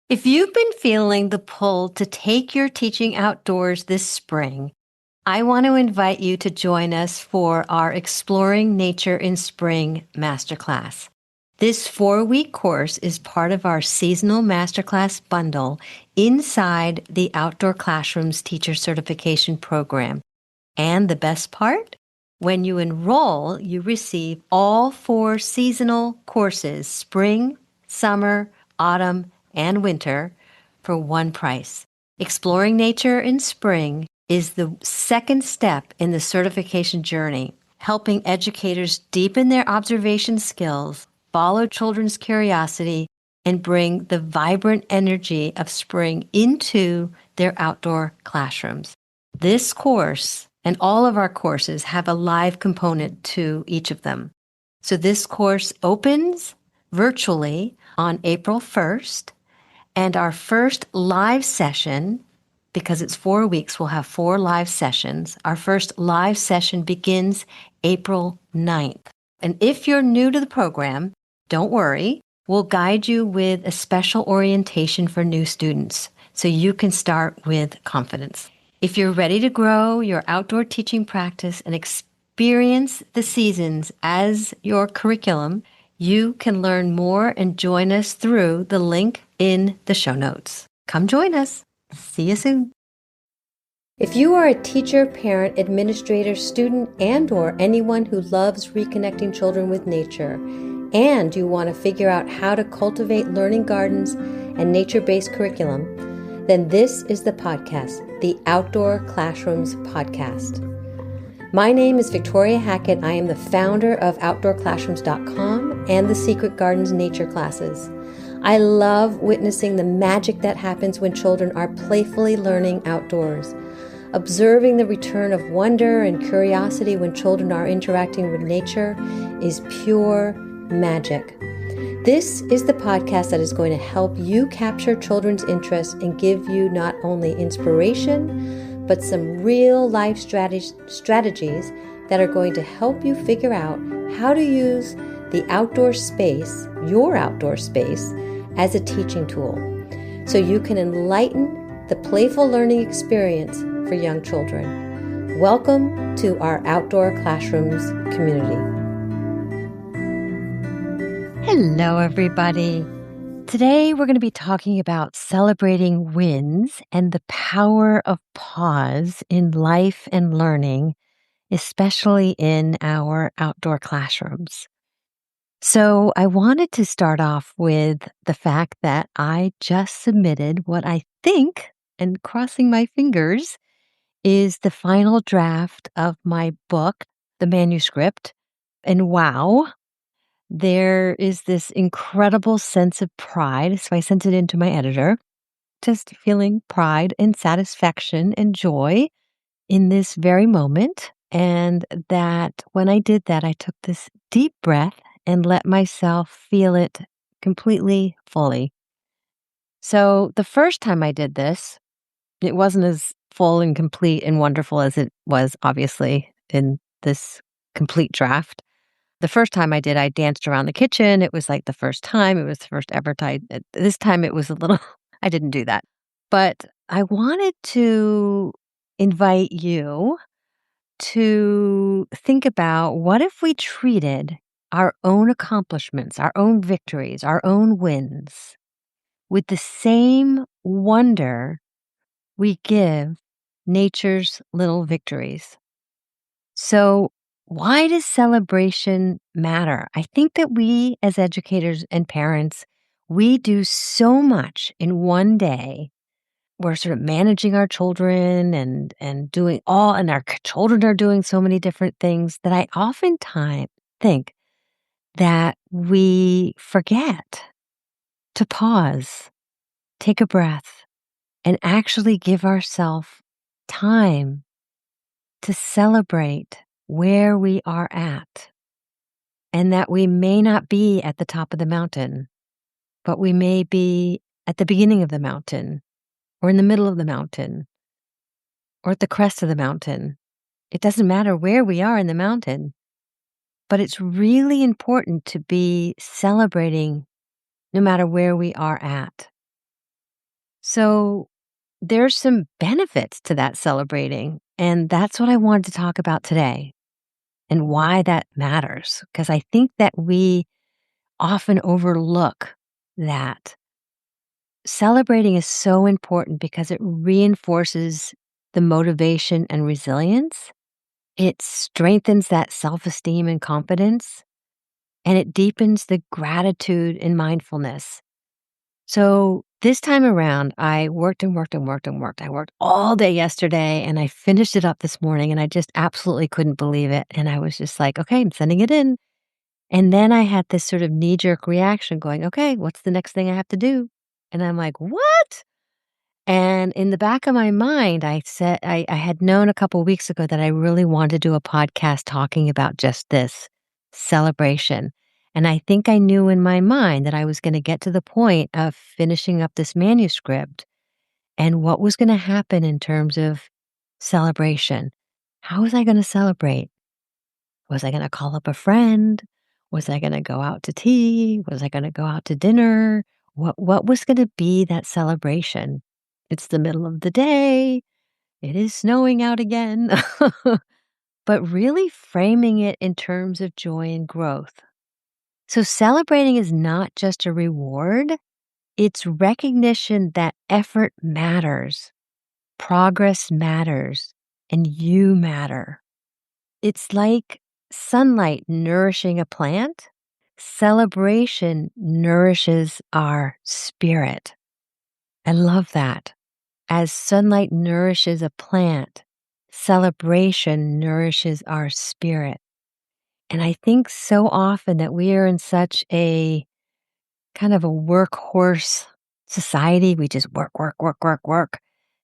If you've been feeling the pull to take your teaching outdoors this spring, I want to invite you to join us for our Exploring Nature in Spring Masterclass. This 4-week course is part of our seasonal masterclass bundle inside the Outdoor Classrooms Teacher Certification Program. And the best part? When you enroll, you receive all 4 seasonal courses, spring, summer, autumn, and winter, for one price. Exploring Nature in Spring is the second step in the certification journey, helping educators deepen their observation skills, follow children's curiosity, and bring the vibrant energy of spring into their outdoor classrooms. This course and all of our courses have a live component to each of them. So this course opens virtually on April 1st, and our first live session, because it's 4 weeks, we'll have 4 live sessions. Our first live session begins April 9th. And if you're new to the program, don't worry. We'll guide you with a special orientation for new students so you can start with confidence. If you're ready to grow your outdoor teaching practice and experience the seasons as your curriculum, you can learn more and join us through the link in the show notes. Come join us. See you soon. If you are a teacher, parent, administrator, student, and/or anyone who loves reconnecting children with nature, and you want to figure out how to cultivate learning gardens and nature-based curriculum, then this is the podcast, the Outdoor Classrooms Podcast. My name is Victoria Hackett. I am the founder of Outdoor-Classrooms.com and the Secret Gardens Nature Classes. I love witnessing the magic that happens when children are playfully learning outdoors. Observing the return of wonder and curiosity when children are interacting with nature is pure magic. This is the podcast that is going to help you capture children's interest and give you not only inspiration, but some real life strategies that are going to help you figure out how to use the outdoor space, your outdoor space, as a teaching tool, so you can enlighten the playful learning experience for young children. Welcome to our Outdoor Classrooms community. Hello, everybody. Today, we're going to be talking about celebrating wins and the power of pause in life and learning, especially in our outdoor classrooms. So I wanted to start off with the fact that I just submitted what I think, and crossing my fingers, is the final draft of my book, the manuscript. And wow, there is this incredible sense of pride. So I sent it in to my editor, just feeling pride and satisfaction and joy in this very moment. And that when I did that, I took this deep breath and let myself feel it completely, fully. So the first time I did this, it wasn't as full and complete and wonderful as it was, obviously, in this complete draft. The first time I did, I danced around the kitchen. It was like the first time. It was the first ever time. This time it was a little, I didn't do that. But I wanted to invite you to think about, what if we treated our own accomplishments, our own victories, our own wins with the same wonder we give nature's little victories? So why does celebration matter? I think that we as educators and parents, we do so much in one day. We're sort of managing our children and doing all, and our children are doing so many different things that I oftentimes think that we forget to pause, take a breath, and actually give ourselves time to celebrate where we are at, and that we may not be at the top of the mountain, but we may be at the beginning of the mountain, or in the middle of the mountain, or at the crest of the mountain. It doesn't matter where we are in the mountain, but it's really important to be celebrating no matter where we are at. So there's some benefits to that celebrating. And that's what I wanted to talk about today and why that matters. Because I think that we often overlook that celebrating is so important because it reinforces the motivation and resilience. It strengthens that self esteem and confidence, and it deepens the gratitude and mindfulness. So this time around, I worked and worked and worked and worked. I worked all day yesterday and I finished it up this morning and I just absolutely couldn't believe it. And I was just like, okay, I'm sending it in. And then I had this sort of knee jerk reaction going, okay, what's the next thing I have to do? And I'm like, what? And in the back of my mind, I said, I had known a couple weeks ago that I really wanted to do a podcast talking about just this celebration. And I think I knew in my mind that I was going to get to the point of finishing up this manuscript and what was going to happen in terms of celebration. How was I going to celebrate? Was I going to call up a friend? Was I going to go out to tea? Was I going to go out to dinner? What was going to be that celebration? It's the middle of the day. It is snowing out again. But really framing it in terms of joy and growth. So celebrating is not just a reward, it's recognition that effort matters, progress matters, and you matter. It's like sunlight nourishing a plant. Celebration nourishes our spirit. I love that. As sunlight nourishes a plant, celebration nourishes our spirit. And I think so often that we are in such a kind of a workhorse society. We just work, work, work, work, work,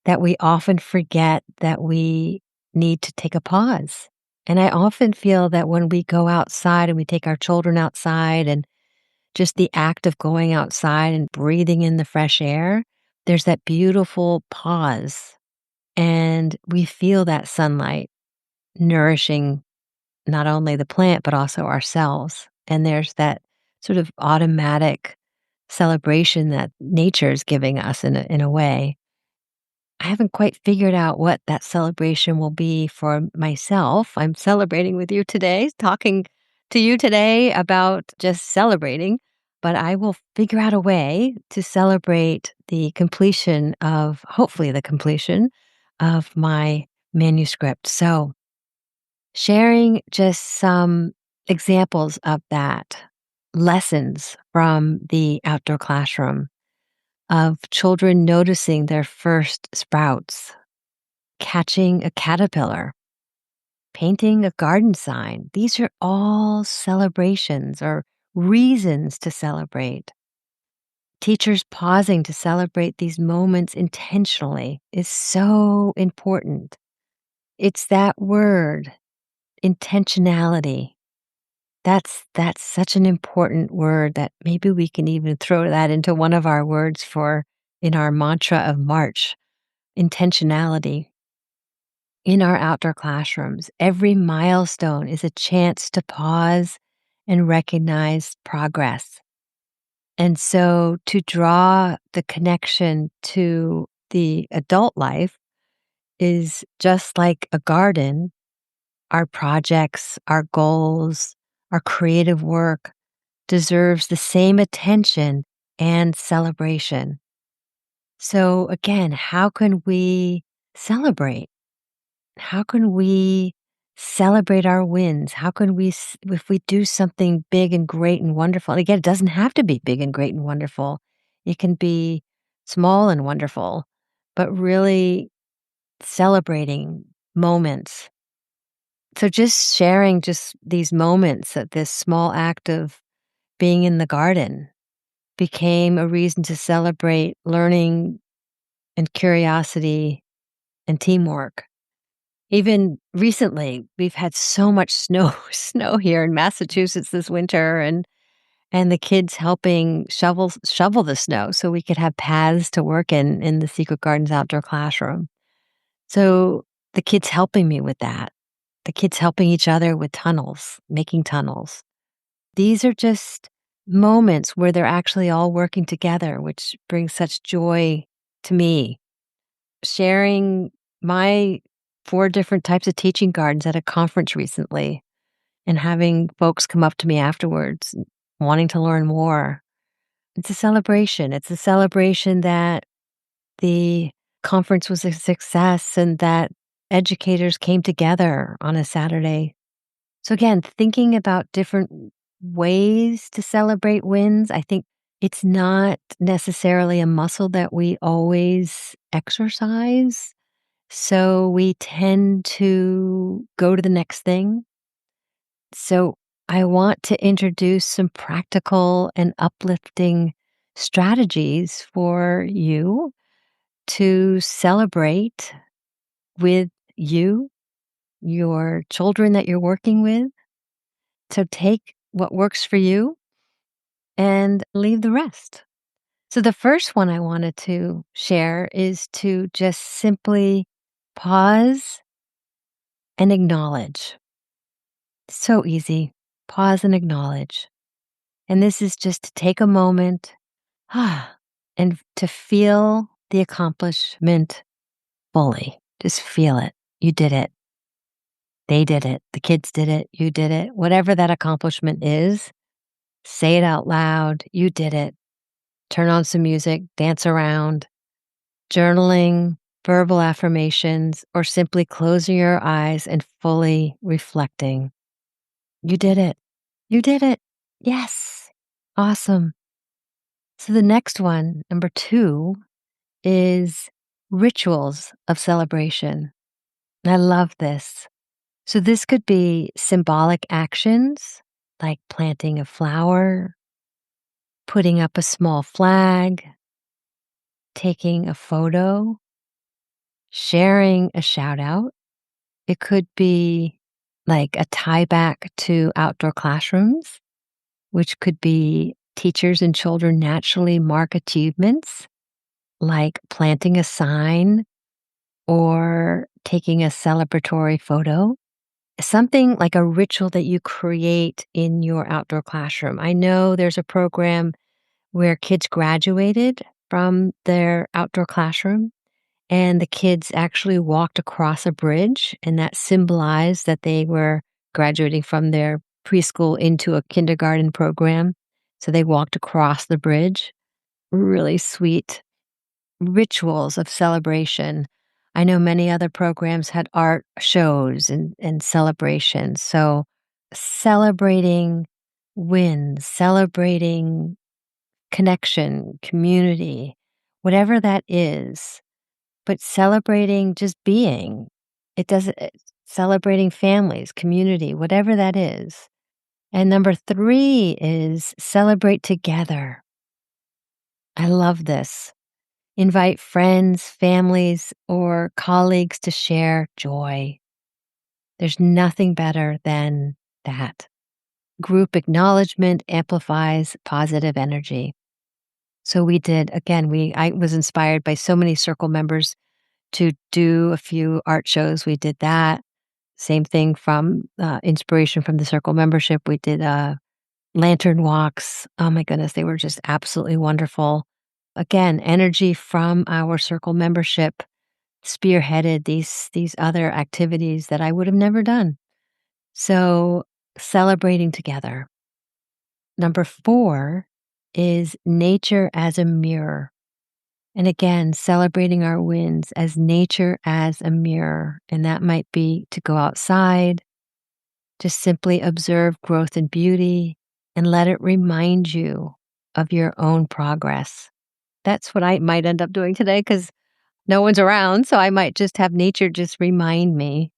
that we often forget that we need to take a pause. And I often feel that when we go outside and we take our children outside and just the act of going outside and breathing in the fresh air, there's that beautiful pause. And we feel that sunlight nourishing not only the plant, but also ourselves. And there's that sort of automatic celebration that nature is giving us in a way. I haven't quite figured out what that celebration will be for myself. I'm celebrating with you today, talking to you today about just celebrating, but I will figure out a way to celebrate the completion of, hopefully, the completion of my manuscript. So, sharing just some examples of that, lessons from the outdoor classroom of children noticing their first sprouts, catching a caterpillar, painting a garden sign. These are all celebrations or reasons to celebrate. Teachers pausing to celebrate these moments intentionally is so important. It's that word, intentionality. That's such an important word that maybe we can even throw that into one of our words for in our mantra of March, intentionality. In our outdoor classrooms, every milestone is a chance to pause and recognize progress. And so to draw the connection to the adult life is just like a garden. Our projects, our goals, our creative work deserves the same attention and celebration. So again, how can we celebrate? How can we celebrate our wins? How can we, if we do something big and great and wonderful, and again, it doesn't have to be big and great and wonderful. It can be small and wonderful, but really celebrating moments. So just sharing just these moments that this small act of being in the garden became a reason to celebrate learning and curiosity and teamwork. Even recently, we've had so much snow here in Massachusetts this winter and the kids helping shovel the snow so we could have paths to work in the Secret Gardens outdoor classroom. So the kids helping me with that. The kids helping each other with tunnels, making tunnels. These are just moments where they're actually all working together, which brings such joy to me. Sharing my 4 different types of teaching gardens at a conference recently and having folks come up to me afterwards wanting to learn more. It's a celebration. It's a celebration that the conference was a success and that educators came together on a Saturday. So again, thinking about different ways to celebrate wins, I think it's not necessarily a muscle that we always exercise. So we tend to go to the next thing. So I want to introduce some practical and uplifting strategies for you to celebrate with you, your children that you're working with. So take what works for you and leave the rest. So the first one I wanted to share is to just simply pause and acknowledge. So easy. Pause and acknowledge. And this is just to take a moment and to feel the accomplishment fully. Just feel it. You did it. They did it. The kids did it. You did it. Whatever that accomplishment is, say it out loud. You did it. Turn on some music, dance around, journaling, verbal affirmations, or simply closing your eyes and fully reflecting. You did it. You did it. Yes. Awesome. So the next one, number 2, is rituals of celebration. And I love this. So this could be symbolic actions like planting a flower, putting up a small flag, taking a photo, sharing a shout out. It could be like a tie back to outdoor classrooms, which could be teachers and children naturally mark achievements like planting a sign or taking a celebratory photo. Something like a ritual that you create in your outdoor classroom. I know there's a program where kids graduated from their outdoor classroom and the kids actually walked across a bridge, and that symbolized that they were graduating from their preschool into a kindergarten program. So they walked across the bridge. Really sweet rituals of celebration. I know many other programs had art shows and celebrations. So celebrating wins, celebrating connection, community, whatever that is, but celebrating just being. It doesn't, celebrating families, community, whatever that is. And number 3 is celebrate together. I love this. Invite friends, families, or colleagues to share joy. There's nothing better than that. Group acknowledgement amplifies positive energy. So we did, again, I was inspired by so many circle members to do a few art shows. We did that. Same thing from inspiration from the circle membership. We did lantern walks. Oh my goodness, they were just absolutely wonderful. Again, energy from our circle membership spearheaded these other activities that I would have never done. So celebrating together. Number 4 is nature as a mirror. And again, celebrating our wins as nature as a mirror. And that might be to go outside, just simply observe growth and beauty, and let it remind you of your own progress. That's what I might end up doing today because no one's around. So I might just have nature just remind me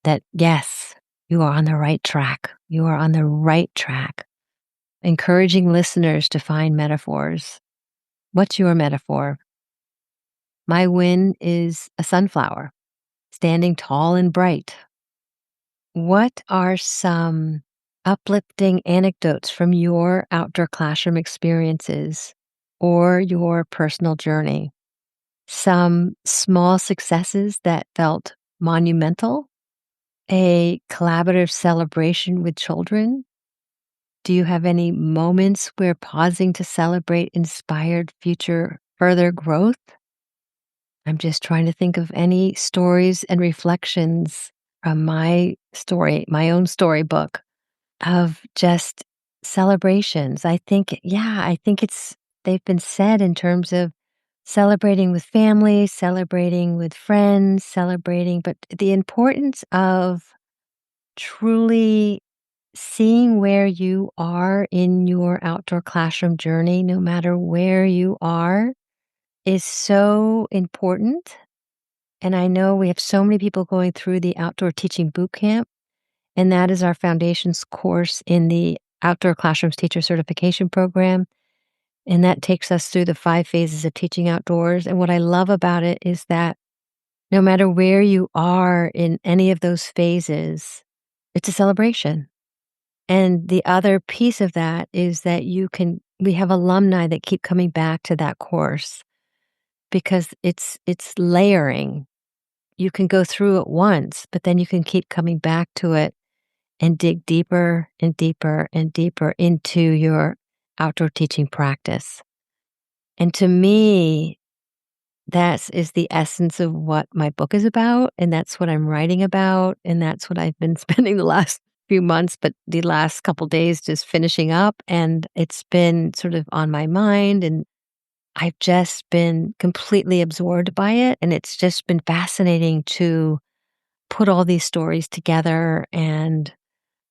that, yes, you are on the right track. You are on the right track. Encouraging listeners to find metaphors. What's your metaphor? My win is a sunflower standing tall and bright. What are some uplifting anecdotes from your outdoor classroom experiences or your personal journey? Some small successes that felt monumental? A collaborative celebration with children? Do you have any moments where pausing to celebrate inspired future further growth? I'm just trying to think of any stories and reflections from my story, my own storybook of just celebrations. I think they've been said in terms of celebrating with family, celebrating with friends, but the importance of truly seeing where you are in your outdoor classroom journey, no matter where you are, is so important. And I know we have so many people going through the Outdoor Teaching Boot Camp, and that is our foundations course in the Outdoor Classrooms Teacher Certification Program. And that takes us through the 5 phases of teaching outdoors. And what I love about it is that no matter where you are in any of those phases, it's a celebration. And the other piece of that is that we have alumni that keep coming back to that course because it's layering. You can go through it once, but then you can keep coming back to it and dig deeper and deeper and deeper into your outdoor teaching practice. And to me, that is the essence of what my book is about, and that's what I'm writing about, and that's what I've been spending the last few months, but the last couple days just finishing up, and it's been sort of on my mind, and I've just been completely absorbed by it, and it's just been fascinating to put all these stories together, and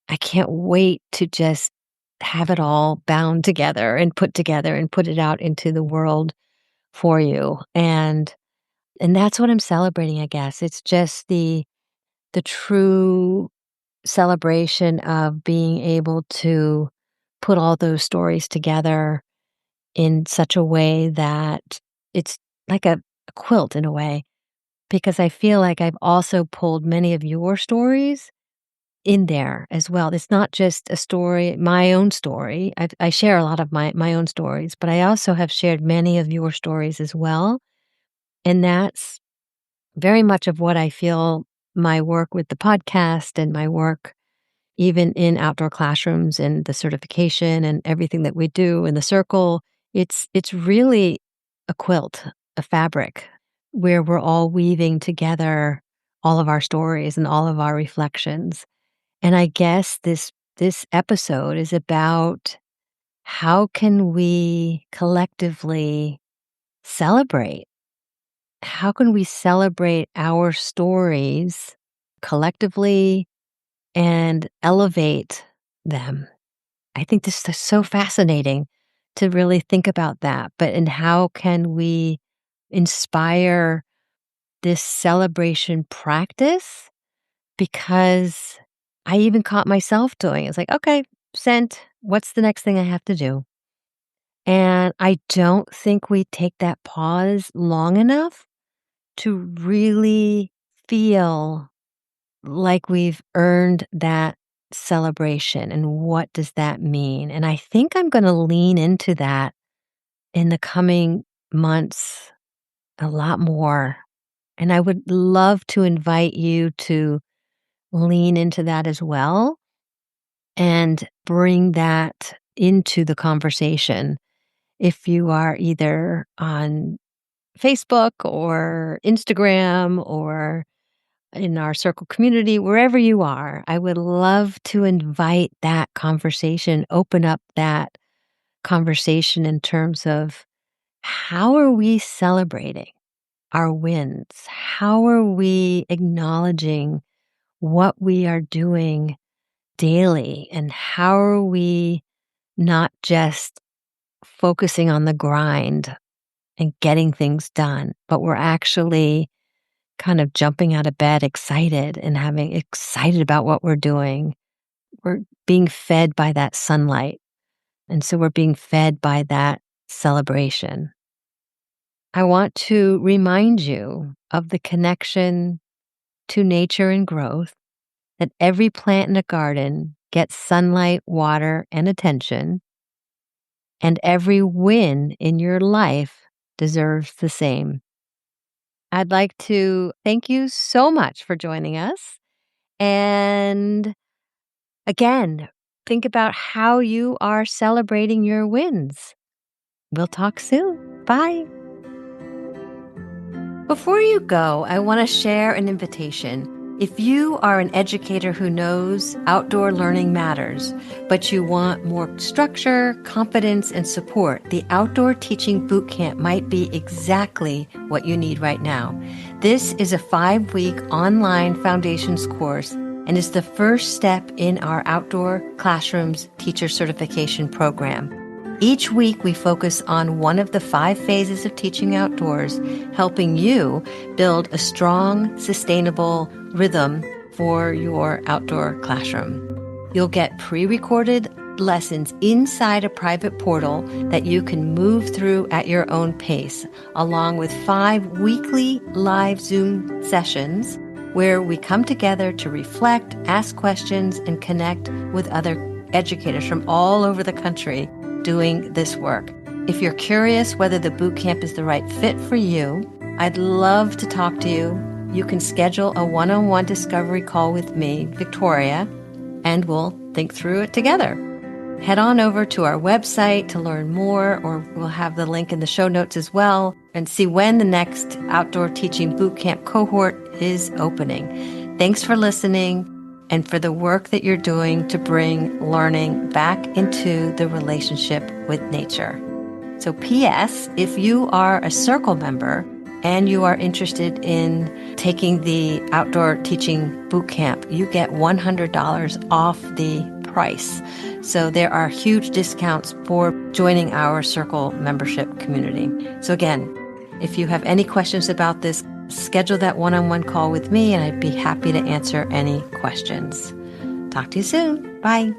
I can't wait to just have it all bound together and put it out into the world for you. And that's what I'm celebrating, I guess. It's just the true celebration of being able to put all those stories together in such a way that it's like a quilt in a way, because I feel like I've also pulled many of your stories in there as well. It's not just a story, my own story. I share a lot of my own stories, but I also have shared many of your stories as well. And that's very much of what I feel my work with the podcast and my work even in outdoor classrooms and the certification and everything that we do in the circle, it's really a quilt, a fabric where we're all weaving together all of our stories and all of our reflections. And I guess this episode is about how can we collectively celebrate? How can we celebrate our stories collectively and elevate them? I think this is so fascinating to really think about that. And how can we inspire this celebration practice? Because I even caught myself doing it. It's like, okay, sent. What's the next thing I have to do? And I don't think we take that pause long enough to really feel like we've earned that celebration. And what does that mean? And I think I'm going to lean into that in the coming months a lot more. And I would love to invite you to lean into that as well and bring that into the conversation. If you are either on Facebook or Instagram or in our circle community, wherever you are, I would love to invite that conversation, open up that conversation in terms of how are we celebrating our wins? How are we acknowledging what we are doing daily? And how are we not just focusing on the grind and getting things done, but we're actually kind of jumping out of bed excited and having excited about what we're doing. We're being fed by that sunlight. And so we're being fed by that celebration. I want to remind you of the connection to nature and growth, that every plant in a garden gets sunlight, water, and attention, and every win in your life deserves the same. I'd like to thank you so much for joining us. And again, think about how you are celebrating your wins. We'll talk soon. Bye. Before you go, I want to share an invitation. If you are an educator who knows outdoor learning matters, but you want more structure, confidence, and support, the Outdoor Teaching Bootcamp might be exactly what you need right now. This is a 5-week online foundations course and is the first step in our Outdoor Classrooms teacher certification program. Each week, we focus on one of the 5 phases of teaching outdoors, helping you build a strong, sustainable rhythm for your outdoor classroom. You'll get pre-recorded lessons inside a private portal that you can move through at your own pace, along with 5 weekly live Zoom sessions where we come together to reflect, ask questions, and connect with other educators from all over the country doing this work. If you're curious whether the bootcamp is the right fit for you, I'd love to talk to you. You can schedule a one-on-one discovery call with me, Victoria, and we'll think through it together. Head on over to our website to learn more, or we'll have the link in the show notes as well, and see when the next Outdoor Teaching Bootcamp cohort is opening. Thanks for listening and for the work that you're doing to bring learning back into the relationship with nature. So P.S., if you are a Circle member and you are interested in taking the Outdoor Teaching Bootcamp, you get $100 off the price. So there are huge discounts for joining our Circle membership community. So again, if you have any questions about this, schedule that one-on-one call with me and I'd be happy to answer any questions. Talk to you soon. Bye.